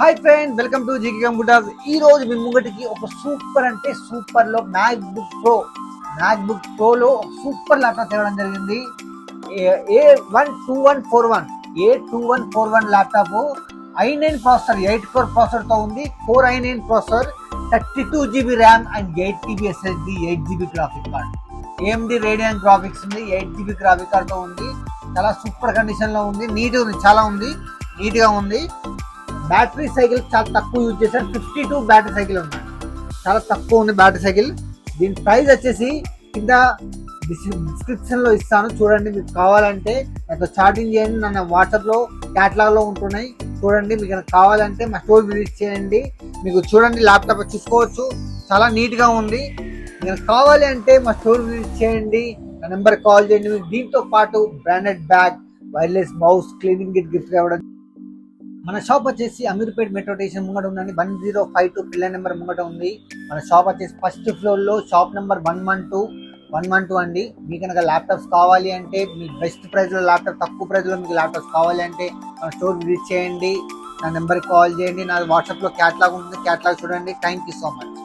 Hi friend, welcome to GK computers. ఈ రోజు మీ ముంగటికి ఒక సూపర్ అంటే సూపర్ లో మ్యాక్బుక్ ప్రోలో సూపర్ ల్యాప్టాప్ తేవడం జరిగింది. A2141 laptop i9 processor 8 core processor తో ఉంది. Core i9 processor 32GB RAM and 8GB SSD 8GB graphic card. AMD radian graphics ఉంది, 8GB గ్రాఫిక్ కార్డ్ తో ఉంది. చాలా సూపర్ కండిషన్ లో ఉంది, నీట్ గా ఉంది. బ్యాటరీ సైకిల్ చాలా తక్కువ యూజ్ చేశారు, 52 బ్యాటరీ సైకిల్ ఉంది, చాలా తక్కువ ఉంది బ్యాటరీ సైకిల్. దీని ప్రైస్ వచ్చేసి కింద డిస్క్రిప్షన్ లో ఇస్తాను, చూడండి. మీకు కావాలంటే నాతో చాటింగ్ చేయండి, నన్ను వాట్సాప్ లో క్యాటలాగ్ లో ఉంటున్నాయి, చూడండి. మీకు కావాలంటే మా స్టోర్ విజిట్ చేయండి, మీకు చూడండి ల్యాప్టాప్ చూసుకోవచ్చు, చాలా నీట్ గా ఉంది. మీకు కావాలి అంటే మా స్టోర్ విజిట్ చేయండి, నా నెంబర్ కాల్ చేయండి. మీకు దీంతో పాటు branded bag, wireless mouse, cleaning kit gift ఇవ్వడం. మన షాప్ వచ్చేసి అమీర్పేట్ మెట్రో స్టేషన్ ముంగట ఉందండి, 1052 పిల్లర్ నెంబర్ ముంగట ఉంది. మన షాప్ వచ్చేసి ఫస్ట్ ఫ్లోర్ లో షాప్ నెంబర్ 112 అండి. మీకు కనుక ల్యాప్టాప్స్ కావాలి అంటే, మీ బెస్ట్ ప్రైస్ లో ల్యాప్టాప్, తక్కువ ప్రైస్ లో మీకు ల్యాప్టాప్స్ కావాలి అంటే మన స్టోర్ విజిట్ చేయండి, నా నెంబర్కి కాల్ చేయండి. నా వాట్సాప్ లో క్యాటలాగ్ ఉంటుంది, క్యాటలాగ్ చూడండి. Thank you so much.